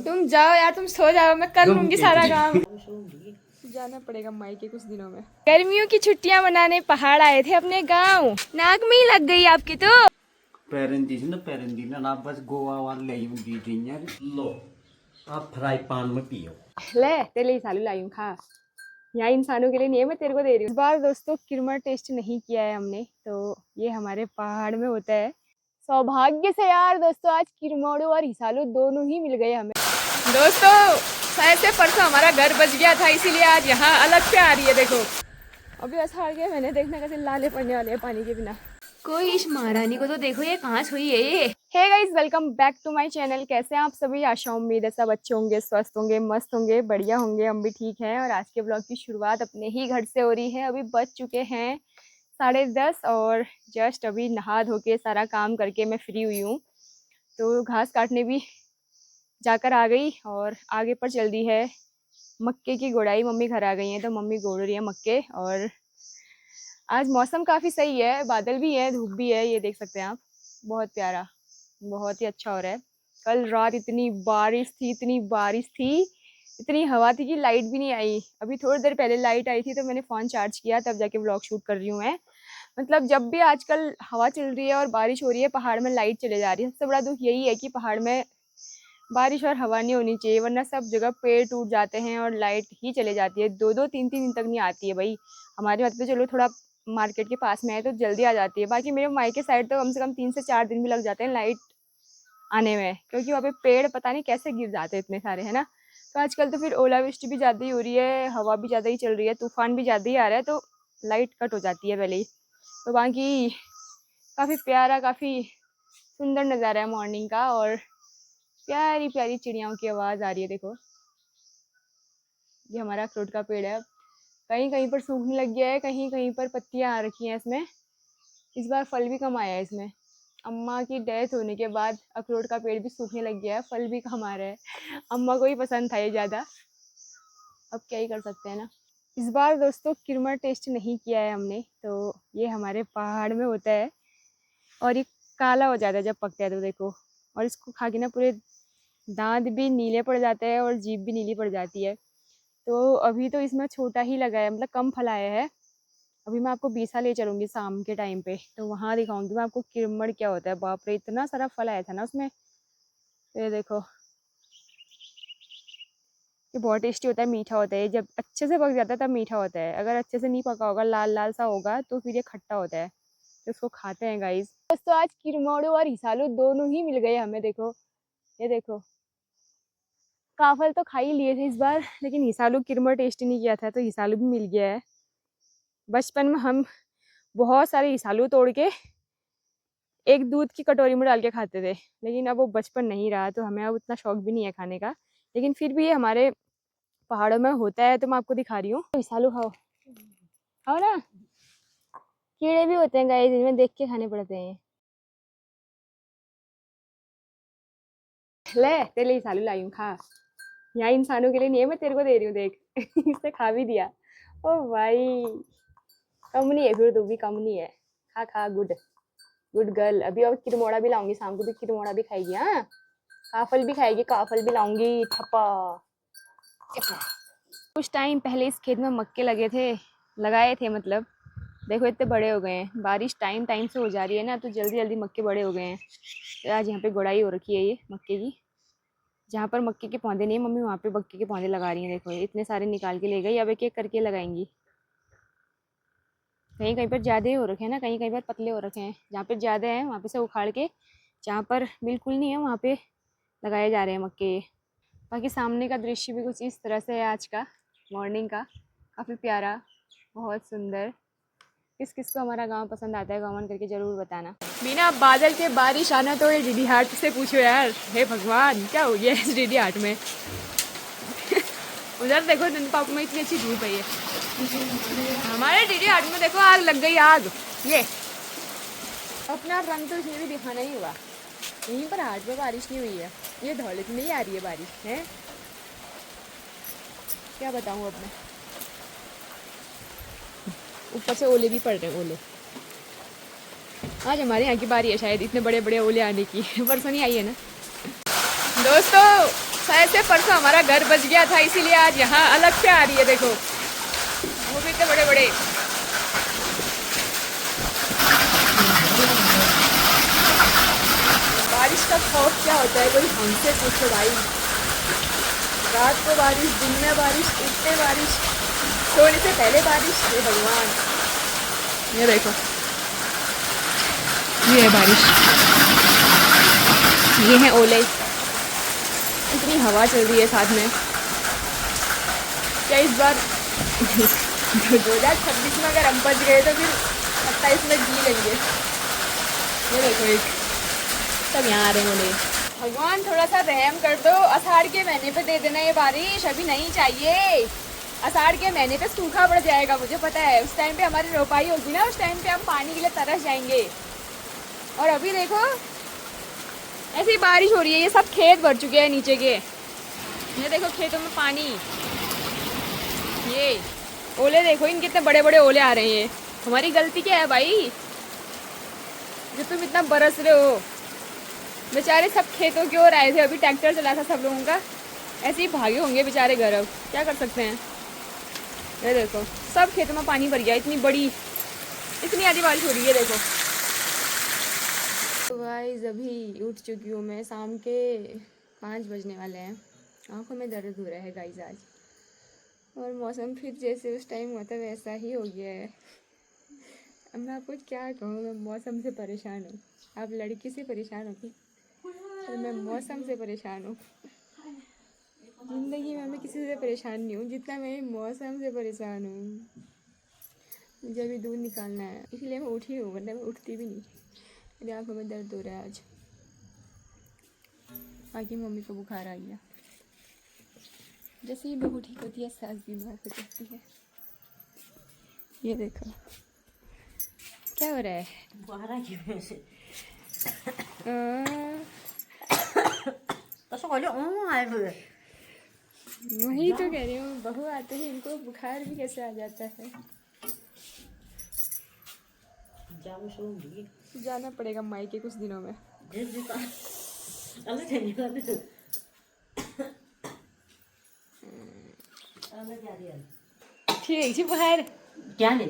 तुम जाओ यार, तुम सो जाओ, मैं कर लूंगी सारा काम। जाना पड़ेगा मायके कुछ दिनों में। गर्मियों की छुट्टियां मनाने पहाड़ आए थे अपने गांव। नाक में ही लग गई आपकी तो। पैरन ना बस गोवा वाले दी थी यार। लो आप फ्राई पान में पियो। ले तेरे लिए सालू लाई हूं, खा। यहाँ इंसानों के लिए नहीं है, मैं तेरे को दे रही हूँ। इस बार दोस्तों किरमा टेस्ट नहीं किया है हमने, तो ये हमारे पहाड़ में होता है। सौभाग्य से यार दोस्तों आज किरमोड़ू और हिसालू दोनों ही मिल गए हमें। दोस्तों शायद से परसों हमारा घर बच गया था, इसीलिए आज यहाँ अलग से आ रही है। देखो अभी ऐसा हार गया मैंने, देखना कैसे लाले पड़ने वाले हैं पानी के बिना। कोई इस महारानी को तो देखो, ये कहाँ सोई है ये। Hey guys, welcome back to my channel. कैसे हैं आप सभी? आशा उम्मीद है सब अच्छे होंगे, स्वस्थ होंगे, मस्त होंगे, बढ़िया होंगे। हम भी ठीक हैं और आज के ब्लॉग की शुरुआत अपने ही घर से हो रही है। अभी बज चुके हैं 10:30 और जस्ट अभी नहा धो के सारा काम करके मैं फ्री हुई हूँ। तो घास काटने भी जाकर आ गई और आगे पर चल दी है मक्के की गोड़ाई। मम्मी घर आ गई हैं तो मम्मी गोड़ रही है मक्के। और आज मौसम काफ़ी सही है, बादल भी है, धूप भी है, ये देख सकते हैं आप। बहुत प्यारा, बहुत ही अच्छा हो रहा है। कल रात इतनी बारिश थी, इतनी बारिश थी, इतनी हवा थी कि लाइट भी नहीं आई। अभी थोड़ी देर पहले लाइट आई थी तो मैंने फ़ोन चार्ज किया, तब जाके व्लॉग शूट कर रही हूँ मैं। मतलब जब भी आजकल हवा चल रही है और बारिश हो रही है, पहाड़ में लाइट चले जा रही है। सबसे बड़ा दुख यही है कि पहाड़ में बारिश और हवा नहीं होनी चाहिए, वरना सब जगह पेड़ टूट जाते हैं और लाइट ही चले जाती है। 2-2 3-3 दिन तक नहीं आती है भाई। हमारे वहाँ तो चलो थोड़ा मार्केट के पास में है तो जल्दी आ जाती है, बाकी मेरे मायके साइड तो कम से कम 3 से 4 दिन भी लग जाते हैं लाइट आने में, क्योंकि वहाँ पे पेड़ पता नहीं कैसे गिर जाते हैं इतने सारे, है ना। तो आजकल तो फिर ओलावृष्टि भी ज़्यादा ही हो रही है, हवा भी ज़्यादा ही चल रही है, तूफान भी ज़्यादा ही आ रहा है, तो लाइट कट हो जाती है पहले ही। तो बाकी काफ़ी प्यारा, काफ़ी सुंदर नज़ारा है मॉर्निंग का। और प्यारी प्यारी चिड़ियाओं की आवाज़ आ रही है। देखो ये हमारा अखरोट का पेड़ है, कहीं कहीं पर सूखने लग गया है, कहीं कहीं पर पत्तियां आ रखी हैं इसमें। इस बार फल भी कम आया है इसमें। अम्मा की डेथ होने के बाद अखरोट का पेड़ भी सूखने लग गया है, फल भी कम आ रहा है। अम्मा को ही पसंद था ये ज़्यादा, अब क्या ही कर सकते हैं ना। इस बार दोस्तों किरमा टेस्ट नहीं किया है हमने, तो ये हमारे पहाड़ में होता है और ये काला हो जाता है जब पकता है तो देखो। और इसको खा के ना पूरे दांत भी नीले पड़ जाते हैं और जीभ भी नीली पड़ जाती है। तो अभी तो इसमें छोटा ही लगा है, मतलब कम फल आया है। अभी मैं आपको बीसा ले चलूँगी शाम के टाइम पे, तो वहाँ दिखाऊंगी मैं आपको किरमड़ क्या होता है। बाप रे इतना सारा फल आया था ना उसमें। ये देखो ये बहुत टेस्टी होता है, मीठा होता है। जब अच्छे से पक जाता है तब मीठा होता है, अगर अच्छे से नहीं पका होगा, लाल लाल सा होगा, तो फिर ये खट्टा होता है। तो इसको खाते हैं गाइज। तो आज किरमोड़ू और हिसालू दोनों ही मिल गए हमें। देखो ये देखो, काफल तो खा ही लिए थे इस बार, लेकिन हिसालू किरमड़ टेस्ट नहीं किया था तो हिसालू भी मिल गया है। बचपन में हम बहुत सारे हिसालू तोड़ के एक दूध की कटोरी में डाल के खाते थे, लेकिन अब वो बचपन नहीं रहा तो हमें अब उतना शौक भी नहीं है खाने का। लेकिन फिर भी ये हमारे पहाड़ों में होता है तो मैं आपको दिखा रही हूँ। हिसालू खाओ, खाओ ना। कीड़े भी होते हैं गाइस इनमें, देख के खाने पड़ते हैं। ले तेरे लिए हिसालू लाई हूँ, खा। यहाँ इंसानों के लिए नहीं है, मैं तेरे को दे रही हूँ, देख। इससे खा भी दिया। ओ भाई कम नहीं है, फिर तू भी कम नहीं है। खा खा, गुड गुड गर्ल। अभी और किरमोड़ा भी लाऊंगी शाम को, भी किरमोड़ा भी खाएगी। हाँ काफल भी खाएगी, काफल भी लाऊंगी। ठप्पा कुछ टाइम पहले इस खेत में मक्के लगे थे, लगाए थे मतलब। देखो इतने बड़े हो गए हैं, बारिश टाइम टाइम से हो जा रही है ना, तो जल्दी जल्दी मक्के बड़े हो गए हैं। तो आज यहाँ पे गुड़ाई हो रखी है ये मक्के की। जहाँ पर मक्के के पौधे नहीं है, मम्मी वहाँ पे मक्के के पौधे लगा रही हैं। देखो इतने सारे निकाल के ले गई, अब एक एक करके लगाएंगी। कहीं कहीं पर ज़्यादा ही हो रखे हैं ना, कहीं कहीं पर पतले हो रखे हैं। जहाँ पे ज़्यादा है वहाँ पे से उखाड़ के, जहाँ पर बिल्कुल नहीं है वहाँ पे लगाए जा रहे हैं मक्के। बाकी सामने का दृश्य भी कुछ इस तरह से है आज का, मॉर्निंग का। काफ़ी प्यारा, बहुत सुंदर। किस किस को हमारा गांव पसंद आता है कमेंट करके ज़रूर बताना। बिना बादल के बारिश आना तो ये डीडी हाट से पूछो यार। हे भगवान क्या हो गया इस डीडी हाट में। उधर देखो पाप में इतनी अच्छी धूप है। ये हमारे डीडी हाट में देखो आग लग गई, आग। ये अपना रंग तो इसमें भी दिखाना ही हुआ। यहीं पर हाट में बारिश नहीं हुई है, ये दौलत में ही आ रही है बारिश है। क्या बताऊँ अब मैं, ऊपर से ओले भी पड़ रहे हैं, ओले। आज हमारे यहाँ की बारी है शायद इतने बड़े बड़े ओले आने की। परसों नहीं आई है ना दोस्तों। शायद से परसों हमारा घर बच गया था, इसीलिए आज यहाँ अलग से आ रही है। देखो वो भी इतने बड़े बड़े। बारिश का खौफ क्या होता है, कोई हमसे पूछो भाई। रात को बारिश, दिन में बारिश, उठते बारिश, सोने से पहले बारिश। हे भगवान, ये देखो, ये है बारिश, ये है ओले। इतनी हवा चल रही है साथ में। क्या इस बार 2026 में अगर हम बच गए तो फिर 27 में जी लेंगे। ये देखो एक सब यहाँ आ रहे हैं ओले। भगवान थोड़ा सा रहम कर दो, आषाढ़ के महीने पे दे देना ये बारिश, अभी नहीं चाहिए। आषाढ़ के महीने पे सूखा पड़ जाएगा, मुझे पता है। उस टाइम पे हमारी रोपाई होगी ना, उस टाइम पे हम पानी के लिए तरस जाएंगे। और अभी देखो ऐसी बारिश हो रही है, ये सब खेत भर चुके हैं नीचे के। ये देखो खेतों में पानी, ये ओले देखो, इनके इतने बड़े बड़े ओले आ रहे हैं। हमारी गलती क्या है भाई जो तुम इतना बरस रहे हो। बेचारे सब खेतों की ओर आए थे, अभी ट्रैक्टर चला था सब लोगों का, ऐसे ही भागे होंगे बेचारे घर। अब क्या कर सकते हैं। ये देखो सब खेतों में पानी भर गया, इतनी आधी बारिश हो रही है। देखो तो गाइस अभी उठ चुकी हूँ मैं, शाम के 5 बजने वाले हैं। आंखों में दर्द हो रहा है गाइस आज, और मौसम फिर जैसे उस टाइम होता है वैसा ही हो गया है। अब मैं आपको क्या कहूँ, मैं मौसम से परेशान हूँ। आप लड़की से परेशान हो और मैं मौसम से परेशान हूँ। ज़िंदगी में मैं किसी से परेशान नहीं हूँ जितना मैं मौसम से परेशान हूँ। मुझे अभी दूध निकालना है, इसलिए मैं उठी हूँ, वरना मैं उठती भी नहीं। मेरी आंखों में दर्द हो रहा है आज। बाकी मम्मी को बुखार आ गया। जैसे ही बहू ठीक होती है सास बीमार हो जाती है। ये देखो क्या हो रहा है। वही तो कह रही हूँ, बहू आते ही इनको बुखार भी कैसे आ जाता है। जाना पड़ेगा मायके कुछ दिनों में। ठीक है बुखार क्या ले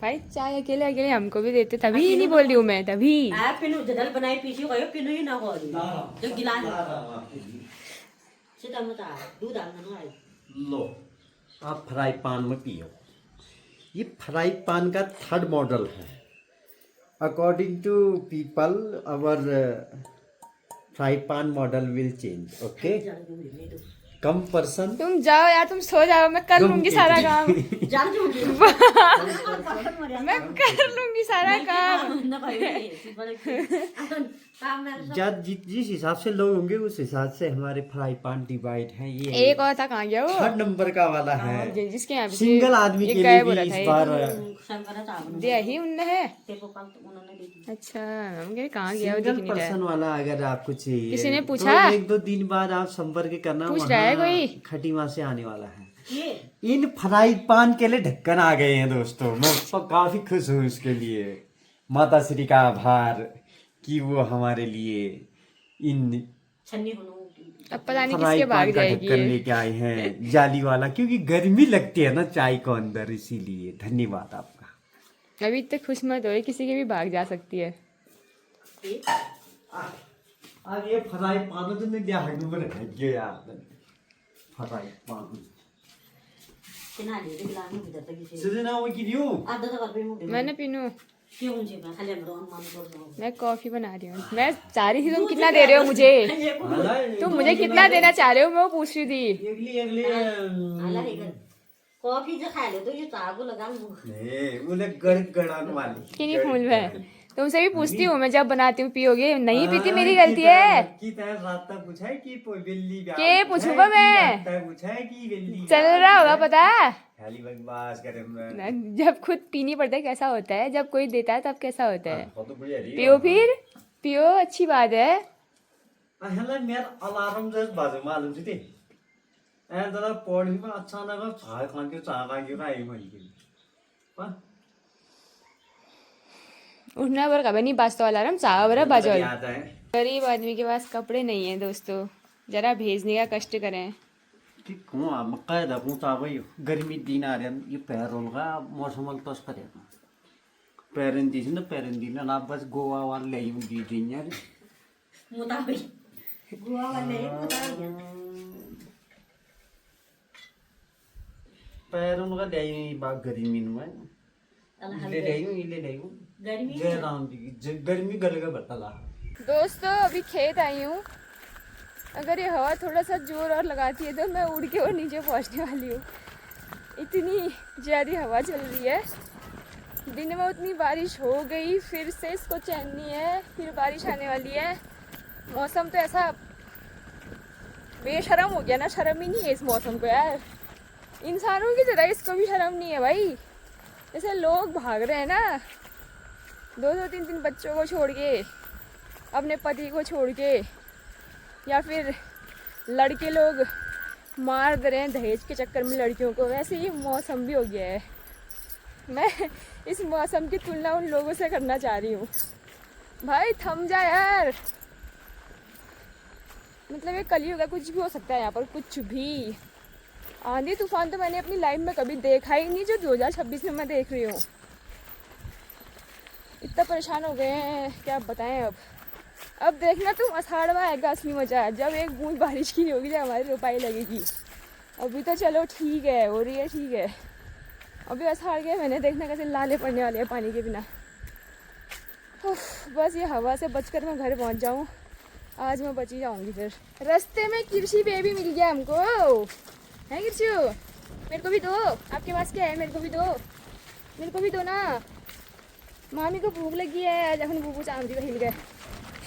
भाई, चाय अकेले अकेले हमको भी देते, तभी नहीं बोल रही हूँ मैं। तभी बनाई पीछी ही ना हो जो गिलास लो आप फ्राई पान में पियो। ये फ्राई पान का 3rd मॉडल है। According to people our fry pan model will change. Okay come person. तुम जाओ यार, तुम सो जाओ, मैं कर लूंगी सारा काम। मैं कर लूंगी सारा काम। जिस हिसाब से लोग होंगे उस हिसाब से हमारे फ्राई पान डिवाइड हैं। ये एक और था, कहाँ गया वो? 3rd नंबर का वाला है, जिसके यहाँ सिंगल आदमी के लिए भी इस बार दिया ही उनने है। अच्छा हम कहाँ गया, सिंगल पर्सन वाला अगर आपको चाहिए किसी ने पूछा? तो 1-2 दिन बाद आप संपर्क करना। पूछ रहा है कोई? खटीमा से आने वाला है। इन फ्राई पान के लिए ढक्कन आ गए हैं दोस्तों। मैं तो काफी खुश हूँ इसके लिए। माता श्री का आभार कि वो हमारे लिए इन अब पता नहीं फ्राई किसके पान भाग का जाएगी ढक्कन ये। लेके आए हैं जाली वाला, क्योंकि गर्मी लगती है ना चाय को अंदर, इसीलिए धन्यवाद आपका। अभी तक खुश मत हो, किसी के भी भाग जा सकती है। अब ये फ्राई पान तो नहीं दिया यार। फ्राई पान मैंने पीनू, मैं कॉफी बना रही हूँ। मैं चाह रही थी तुम कितना दे रहे हो मुझे, तुम मुझे कितना देना चाह रहे हो मैं वो पूछ रही थी। कॉफी जो खा ले तो ये चाकू लगा किन्हीं फूल में तुमसे भी पूछती हूँ मैं, जब बनाती हूँ पियोगे? नहीं पीती, मेरी गलती है। के पूछूंगा मैं? चल रहा होगा पता। जब खुद पीनी पड़ता है कैसा होता है, जब कोई देता है तब कैसा होता है। पियो फिर पियो, अच्छी बात है। अलार्म जस्ट बाजे मालूम थी ऐ जरा पौड़ी में अच्छा लगा चाय खान के चाय खान के आई मन की उठना पर कभी नहीं बाजता अलार्म, चाह बरा बाजो। याद है गरीब आदमी के पास कपड़े नहीं है दोस्तों, जरा भेजने का कष्ट करें। कि कुआ मक्का दा कुता भाई गर्मी दिन आ रहे ये पैर होगा मौसम वाल तोस करे पैरन दी न पैरन दी ना बस गोवा वाल ले यूं दी दी यार मुता हुई गुआ वाले मुता हुई पैरन का ले बा गर्मी में ले यूं गर्मी जे राम दी गर्मी गल का बतला। दोस्तों अभी खेत आई हूँ, अगर ये हवा थोड़ा सा जोर और लगाती है तो मैं उड़ के और नीचे पहुँचने वाली हूँ। इतनी ज़्यादा हवा चल रही है, दिन में उतनी बारिश हो गई, फिर से इसको चैन नहीं है, फिर बारिश आने वाली है। मौसम तो ऐसा बेशरम हो गया ना, शर्म ही नहीं है इस मौसम को यार। इंसानों की तरह इसको भी शर्म नहीं है भाई। जैसे लोग भाग रहे हैं ना, 2-2 3-3 बच्चों को छोड़ के, अपने पति को छोड़ के, या फिर लड़के लोग मार दे रहे हैं दहेज के चक्कर में लड़कियों को, वैसे ही मौसम भी हो गया है। मैं इस मौसम की तुलना उन लोगों से करना चाह रही हूँ। भाई थम जा यार, मतलब ये कलयुग है, कुछ भी हो सकता है यहाँ पर, कुछ भी। आंधी तूफान तो मैंने अपनी लाइफ में कभी देखा ही नहीं, जो 2026 में मैं देख रही हूँ। इतना परेशान हो गए हैं क्या बताएं। अब देखना तुम, आषाढ़ में आएगा असली मजा, जब एक बूंद बारिश की होगी, जब हमारी रोपाई लगेगी। अभी तो चलो ठीक है, हो रही है ठीक है, अभी आषाढ़ के महीने देखना कैसे लाले पड़ने वाले हैं पानी के बिना। बस ये हवा से बचकर मैं घर पहुंच जाऊं, आज मैं बची जाऊंगी। फिर रास्ते में कृषि बेबी मिल गया हमको, है कृषि? मेरे को भी दो, आपके पास क्या है? मेरे को भी दो, मेरे को भी दो ना। मामी को भूख लगी है, जखन बूबू चांदी हिल गए।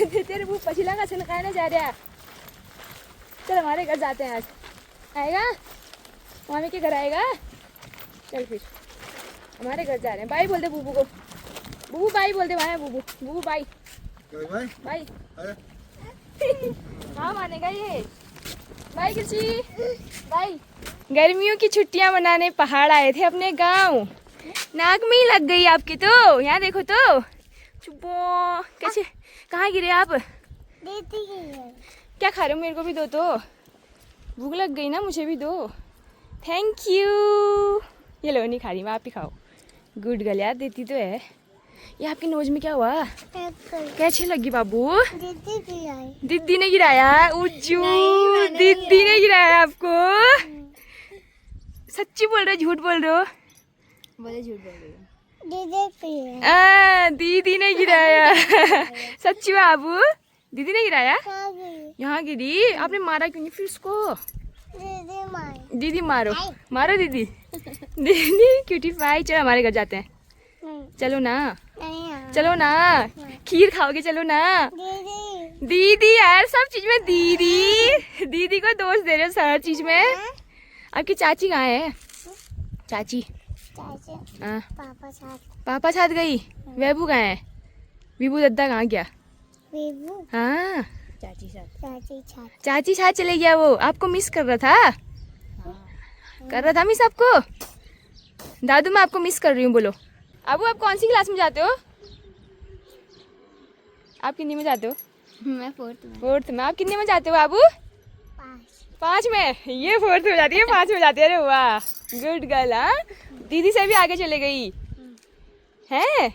तेरे वो पछिला का छन खाने जा रहा है। चल हमारे घर जाते हैं आज, आएगा? मामी के घर आएगा? चल फिर हमारे घर जा रहे हैं। बाय बोल दे बूबू को, बूबू बाय बोल दे। वहाँ है बूबू, बूबू बाय बाय बाय। हाँ मानेगा ये, बाय कृषि बाय। गर्मियों की छुट्टियां मनाने पहाड़ आए थे अपने गांव, नाक में ही लग गई आपकी तो। यहाँ देखो तो, चुप्पो कैसे, कहाँ गिरे आप? क्या खा रहे हो? मेरे को भी दो तो, भूख लग गई ना, मुझे भी दो। Thank you. ये लो, नहीं खा रही मैं, आप ही खाओ। गुड गर्ल यार, देती तो है। ये आपके नोज में क्या हुआ? कैसे लगी बाबू? दीदी ने गिराया? उज्जू, दीदी ने गिराया आपको? सच्ची बोल रहे हो झूठ बोल रहे हो? बोले झूठ बोल रहे हो। दीदी ने गिराया। सच्ची बाबू, दीदी ने गिराया? यहाँ गिरी, आपने मारा क्यों नहीं फिर उसको? दीदी मारो, मारो दीदी। दीदी क्यूटी पाई। चलो हमारे घर जाते हैं, चलो ना, चलो ना, खीर खाओगे? चलो ना। दीदी यार, सब चीज में दीदी, दीदी को दोष दे रहे हो हर चीज में। आपकी चाची कहाँ है? चाची हाँ, पापा साथ गई। वेबू कहाँ है? विभू दद्दा कहाँ गया? हाँ, चाची साथ चले गया। वो आपको मिस कर रहा था? कर रहा था मिस आपको? दादू मैं आपको मिस कर रही हूँ। बोलो अबू, आप कौन सी क्लास में जाते हो? आप कितनी में जाते हो? मैं फोर्थ में। फोर्थ में। आप कितने में जाते हो बाबू? 5 में। ये फोर्थ में जाती है, 5 में जाती है। अरे वाह, गुड गर्ल। हाँ, दीदी से भी आगे चले गई है।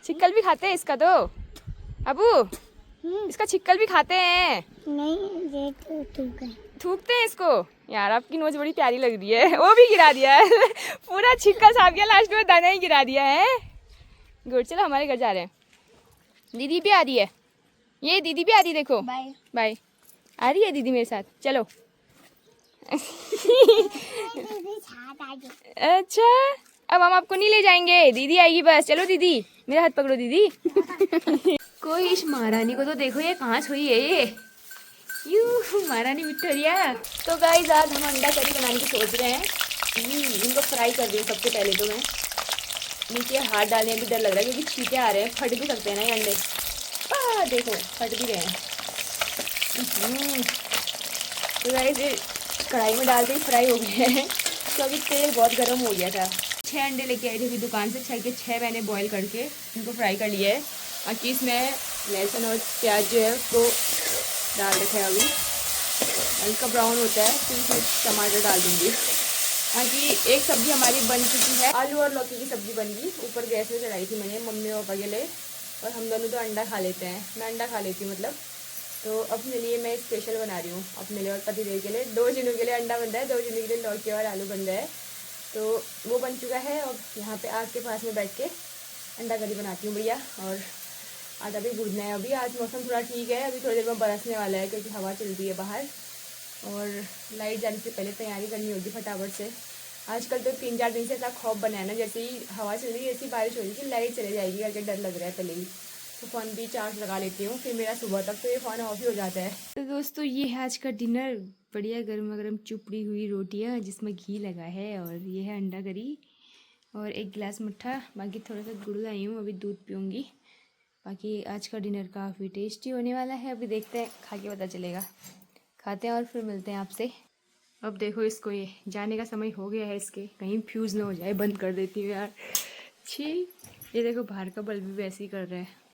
छिक्कल भी खाते हैं इसका तो अबू, इसका छिक्कल भी खाते हैं? नहीं, ये तो थूकते हैं इसको। यार आपकी नोज बड़ी प्यारी लग रही है। वो भी गिरा दिया है। पूरा छिक्का साफ किया, लास्ट में दाना ही गिरा दिया है। गुड, चलो हमारे घर जा रहे हैं। दीदी भी आ रही है, ये दीदी भी आ रही है, देखो। Bye bye. आ रही है दीदी मेरे साथ, चलो। अच्छा, अब हम आपको नहीं ले जाएंगे, दीदी आएगी बस। चलो दीदी, मेरा हाथ पकड़ो दीदी। कोई इस महारानी को तो देखो, ये कहाँ सोई है ये। यू महारानी विक्टोरिया। तो गाइस आज हम अंडा करी बनाने की सोच रहे हैं। इनको फ्राई कर दूँ सबसे पहले तो मैं। नीचे हाथ डालने भी डर लग रहा है क्योंकि छींटे आ रहे हैं, फट भी सकते हैं ना ये अंडे। देखो फट भी रहे हैं। तो गाइस ये कढ़ाई में डालते ही फ्राई हो गए हैं। तो अभी तेल बहुत गर्म हो गया था। 6 अंडे लेके आई थी अभी दुकान से, 6 के 6 मैंने बॉईल करके इनको फ्राई कर लिया है। बाकी इसमें लहसुन और प्याज जो है उसको डाल रखा है अभी, हल्का ब्राउन होता है फिर इसमें टमाटर डाल दूँगी। बाकी एक सब्ज़ी हमारी बन चुकी है, आलू और लौकी की सब्ज़ी बन गई। ऊपर गैस में चढ़ाई थी मैंने मम्मी पापा के लिए, और हम दोनों तो अंडा खा लेते हैं, मैं अंडा खा लेती हूँ मतलब। तो अपने लिए मैं स्पेशल बना रही हूँ, अपने लिए और पतिदेव के लिए। 2 जनों के लिए अंडा बन रहा है, 2 जनों के लिए लौकी और आलू बन रहा है। तो वो बन चुका है और यहाँ पे आग के पास में बैठ के अंडा करी बनाती हूँ भैया। और आटा भी गूंदना है अभी। आज मौसम थोड़ा ठीक है, अभी थोड़ी देर में बरसने वाला है क्योंकि हवा चल रही है बाहर, और लाइट जाने से पहले तैयारी करनी होगी फटाफट से। आजकल तो 3-4 दिन से ऐसा खौफ बना है ना, जैसे ही हवा चल रही है ऐसी बारिश हो रही है कि लाइट चले जाएगी करके डर लग रहा है पहले ही। तो फ़ोन भी चार्ज लगा लेती हूँ, फिर मेरा सुबह तक तो ये फ़ोन ऑफ ही हो जाता है। तो दोस्तों ये है आज का डिनर, बढ़िया गर्मा गर्म चुपड़ी हुई रोटियाँ जिसमें घी लगा है, और ये है अंडा करी और 1 गिलास मट्ठा। बाकी थोड़ा सा गुड़ लाई हूँ, अभी दूध पीऊँगी। बाकी आज का डिनर काफ़ी टेस्टी होने वाला है, अभी देखते हैं, खा के पता चलेगा। खाते हैं और फिर मिलते हैं आपसे। अब देखो इसको, ये जाने का समय हो गया है, इसके कहीं फ्यूज़ ना हो जाए, बंद कर देती हूँ यार। छी, ये देखो बाहर का बल्ब भी वैसे ही कर रहा है।